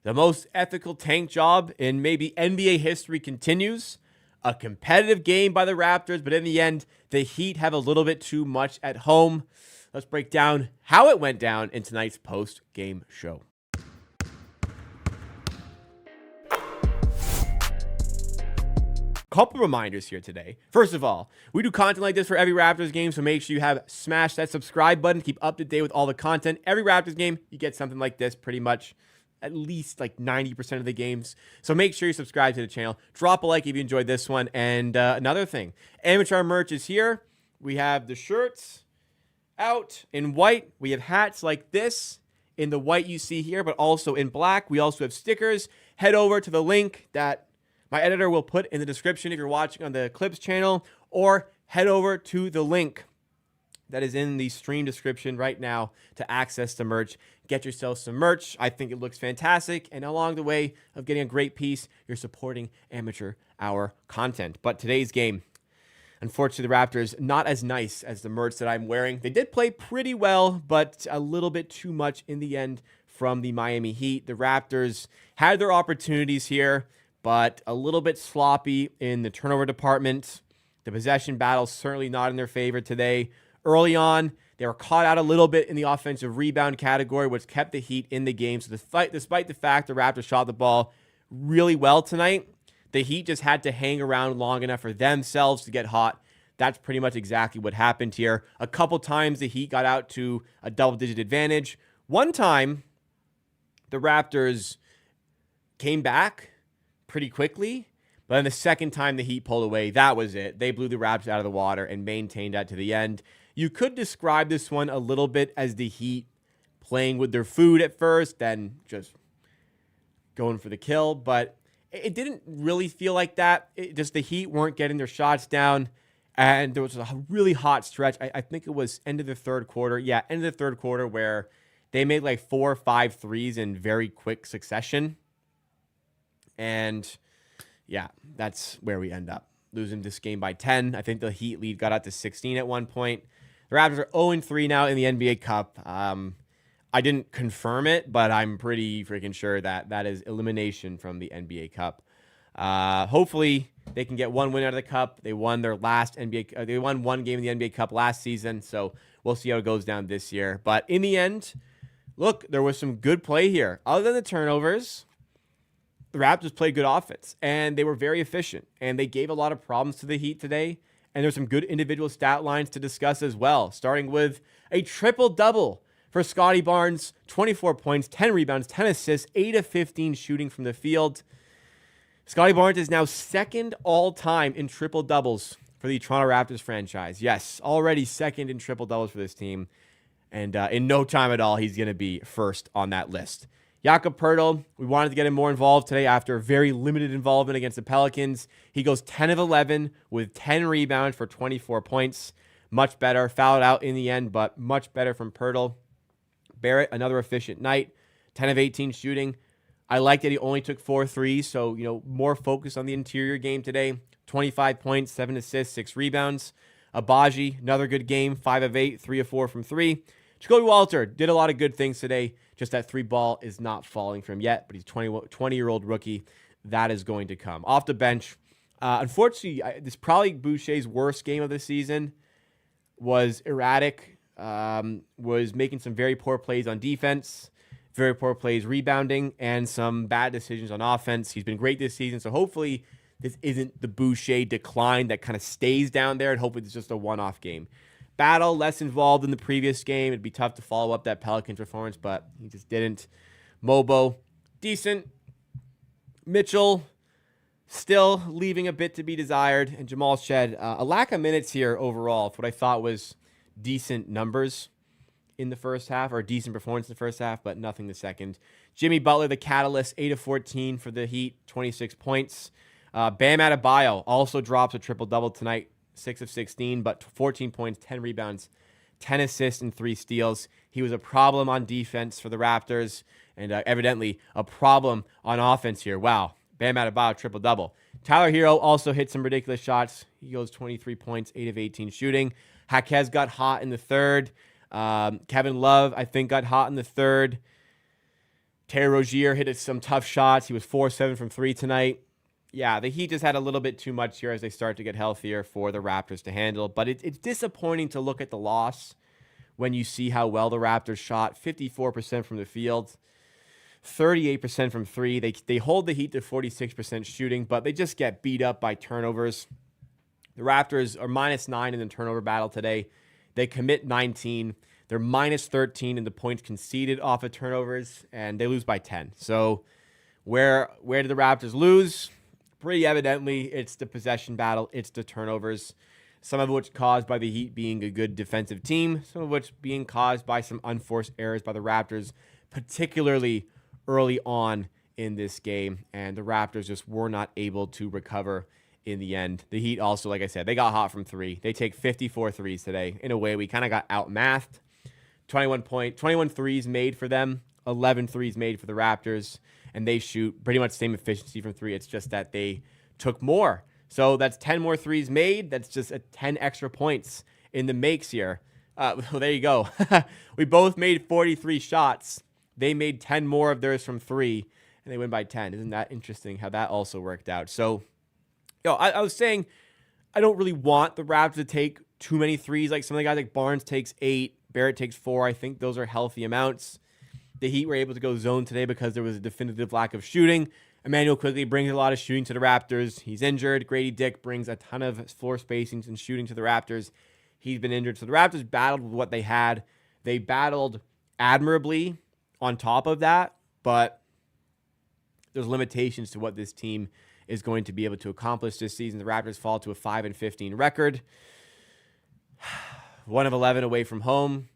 The most ethical tank job in maybe NBA history continues. A competitive game by the Raptors, but in the end, the Heat have a little bit too much at home. Let's break down how it went down in tonight's post-game show. Couple reminders here today. First of all, we do content like this for every Raptors game, so make sure you have smashed that subscribe button to keep up to date with all the content. Every Raptors game, you get something like this pretty much at least like 90% of the games. So make sure you subscribe to the channel. Drop a like if you enjoyed this one. And another thing, amateur merch is here. We have the shirts out in white. We have hats like this in the white you see here, but also in black. We also have stickers. Head over to the link that my editor will put in the description if you're watching on the Clips channel, or head over to the link that is in the stream description right now to access the merch. Get yourself some merch. I think it looks fantastic. And along the way of getting a great piece, you're supporting amateur hour content. But today's game, unfortunately, the Raptors, not as nice as the merch that I'm wearing. They did play pretty well, but a little bit too much in the end from the Miami Heat. The Raptors had their opportunities here, but a little bit sloppy in the turnover department. The possession battle certainly not in their favor today. Early on, they were caught out a little bit in the offensive rebound category, which kept the Heat in the game. So despite the fact the Raptors shot the ball really well tonight, the Heat just had to hang around long enough for themselves to get hot. That's pretty much exactly what happened here. A couple times the Heat got out to a double-digit advantage. One time, the Raptors came back pretty quickly, but then the second time the Heat pulled away, that was it. They blew the Raptors out of the water and maintained that to the end. You could describe this one a little bit as the Heat playing with their food at first, then just going for the kill, but it didn't really feel like that. The Heat weren't getting their shots down, and there was a really hot stretch. I think it was end of the third quarter. Yeah, end of the third quarter where they made like 4 or 5 threes in very quick succession. And yeah, that's where we end up. Losing this game by 10. I think the Heat lead got out to 16 at one point. The Raptors are 0-3 now in the NBA Cup. I didn't confirm it, but I'm pretty freaking sure that that is elimination from the NBA Cup. Hopefully, they can get one win out of the Cup. They won their last NBA. They won one game in the NBA Cup last season, so we'll see how it goes down this year. But in the end, look, there was some good play here. Other than the turnovers, the Raptors played good offense, and they were very efficient, and they gave a lot of problems to the Heat today. And there's some good individual stat lines to discuss as well, starting with a triple-double for Scottie Barnes, 24 points, 10 rebounds, 10 assists, 8 of 15 shooting from the field. Scottie Barnes is now second all-time in triple-doubles for the Toronto Raptors franchise. Yes, already second in triple-doubles for this team. And in no time at all, he's going to be first on that list. Jakob Poeltl, we wanted to get him more involved today after very limited involvement against the Pelicans. He goes 10 of 11 with 10 rebounds for 24 points. Much better. Fouled out in the end, but much better from Poeltl. Barrett, another efficient night. 10 of 18 shooting. I like that he only took 4 threes, so more focus on the interior game today. 25 points, 7 assists, 6 rebounds. Abaji, another good game. 5 of 8, 3 of 4 from 3. Jacoby Walter did a lot of good things today. Just that 3 ball is not falling from him yet, but he's a 20-year-old rookie. That is going to come. Off the bench, unfortunately, this is probably Boucher's worst game of the season. Was erratic, was making some very poor plays on defense, very poor plays rebounding, and some bad decisions on offense. He's been great this season, so hopefully this isn't the Boucher decline that kind of stays down there, and hopefully it's just a one-off game. Battle, less involved in the previous game. It'd be tough to follow up that Pelicans performance, but he just didn't. Mobo, decent. Mitchell, still leaving a bit to be desired. And Jamal Shed, a lack of minutes here overall for what I thought was decent numbers in the first half, or decent performance in the first half, but nothing the second. Jimmy Butler, the catalyst, 8 of 14 for the Heat, 26 points. Bam Adebayo also drops a triple-double tonight. 6 of 16, but 14 points, 10 rebounds, 10 assists, and 3 steals. He was a problem on defense for the Raptors, and evidently a problem on offense here. Wow. Bam Adebayo, triple-double. Tyler Hero also hit some ridiculous shots. He goes 23 points, 8 of 18 shooting. Jaquez got hot in the third. Kevin Love, I think, got hot in the third. Terry Rozier hit some tough shots. He was 4-7 from 3 tonight. Yeah, the Heat just had a little bit too much here as they start to get healthier for the Raptors to handle. But it's disappointing to look at the loss when you see how well the Raptors shot. 54% from the field, 38% from 3. They hold the Heat to 46% shooting, but they just get beat up by turnovers. The Raptors are -9 in the turnover battle today. They commit 19. They're -13 in the points conceded off of turnovers, and they lose by 10. So where did the Raptors lose? Pretty evidently, it's the possession battle. It's the turnovers, some of which caused by the Heat being a good defensive team, some of which being caused by some unforced errors by the Raptors, particularly early on in this game. And the Raptors just were not able to recover in the end. The Heat also, like I said, they got hot from 3. They take 54 threes today. In a way, we kind of got outmathed. 21 threes made for them, 11 threes made for the Raptors, and they shoot pretty much the same efficiency from 3. It's just that they took more. So that's 10 more threes made. That's just 10 extra points in the makes here. Well, there you go. We both made 43 shots. They made 10 more of theirs from 3, and they win by 10. Isn't that interesting how that also worked out? So, I was saying I don't really want the Raptors to take too many threes. Like some of the guys like Barnes takes 8, Barrett takes 4. I think those are healthy amounts. The Heat were able to go zone today because there was a definitive lack of shooting. Emmanuel Quigley brings a lot of shooting to the Raptors. He's injured. Grady Dick brings a ton of floor spacings and shooting to the Raptors. He's been injured. So the Raptors battled with what they had. They battled admirably on top of that, but there's limitations to what this team is going to be able to accomplish this season. The Raptors fall to a 5-15 record, 1 of 11 away from home,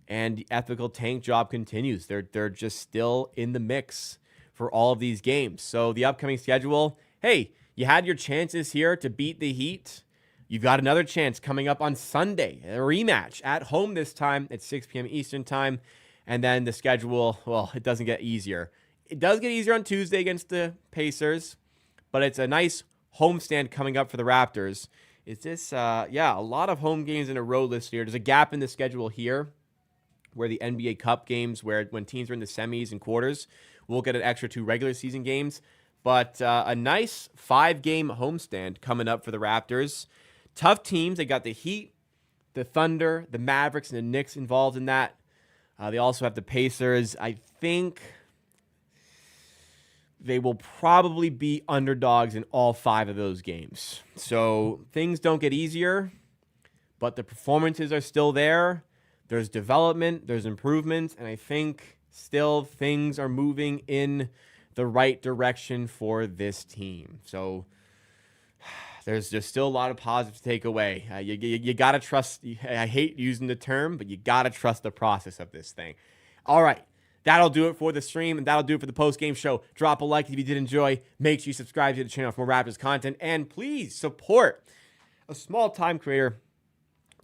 and the ethical tank job continues. They're just still in the mix for all of these games. So the upcoming schedule, hey, you had your chances here to beat the Heat. You've got another chance coming up on Sunday, a rematch at home this time at 6 p.m. Eastern time. And then the schedule, well, it doesn't get easier. It does get easier on Tuesday against the Pacers, but it's a nice homestand coming up for the Raptors. Is this, a lot of home games in a row this year. There's a gap in the schedule here where the NBA Cup games, when teams are in the semis and quarters, we'll get an extra 2 regular season games. But a nice 5-game homestand coming up for the Raptors. Tough teams. They got the Heat, the Thunder, the Mavericks, and the Knicks involved in that. They also have the Pacers. I think they will probably be underdogs in all 5 of those games. So things don't get easier, but the performances are still there. There's development, there's improvements, and I think still things are moving in the right direction for this team. So there's just still a lot of positives to take away. You got to trust. I hate using the term, but you got to trust the process of this thing. All right. That'll do it for the stream, and that'll do it for the post-game show. Drop a like if you did enjoy. Make sure you subscribe to the channel for more Raptors content. And please support a small-time creator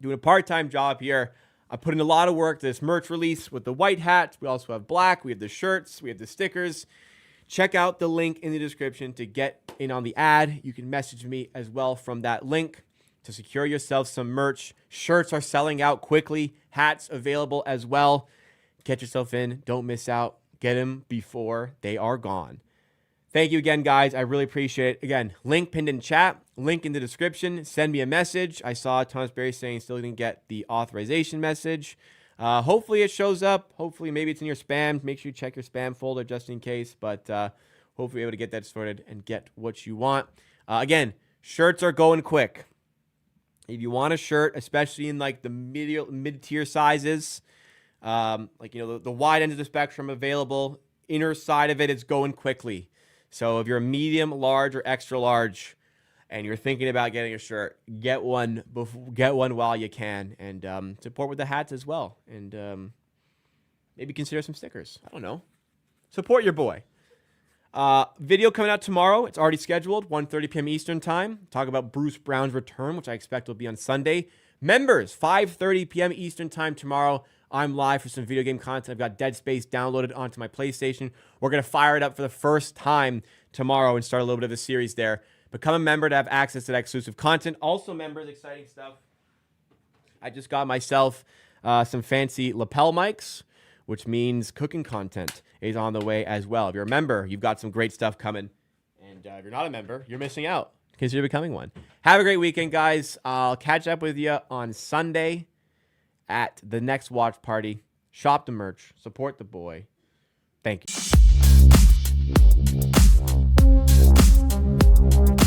doing a part-time job here. I put in a lot of work to this merch release with the white hats. We also have black. We have the shirts. We have the stickers. Check out the link in the description to get in on the ad. You can message me as well from that link to secure yourself some merch. Shirts are selling out quickly. Hats available as well. Get yourself in. Don't miss out. Get them before they are gone. Thank you again, guys. I really appreciate it. Again, link pinned in chat. Link in the description. Send me a message. I saw Thomas Berry saying still didn't get the authorization message. Hopefully it shows up. Hopefully maybe it's in your spam. Make sure you check your spam folder just in case. But hopefully you're able to get that sorted and get what you want. Again, shirts are going quick. If you want a shirt, especially in like the mid-tier sizes, the wide end of the spectrum available, inner side of it is going quickly. So if you're a medium, large, or extra large, and you're thinking about getting a shirt, get one while you can, and support with the hats as well, and maybe consider some stickers. I don't know. Support your boy. Video coming out tomorrow. It's already scheduled, 1:30 p.m. Eastern time. Talk about Bruce Brown's return, which I expect will be on Sunday. Members, 5:30 p.m. Eastern time tomorrow. I'm live for some video game content. I've got Dead Space downloaded onto my PlayStation. We're going to fire it up for the first time tomorrow and start a little bit of a series there. Become a member to have access to that exclusive content. Also, members, exciting stuff. I just got myself some fancy lapel mics which means cooking content is on the way as well. If you're a member, you've got some great stuff coming. And if you're not a member, you're missing out. Consider becoming one. Have a great weekend, guys. I'll catch up with you on Sunday at the next watch party. Shop the merch. Support the boy. Thank you.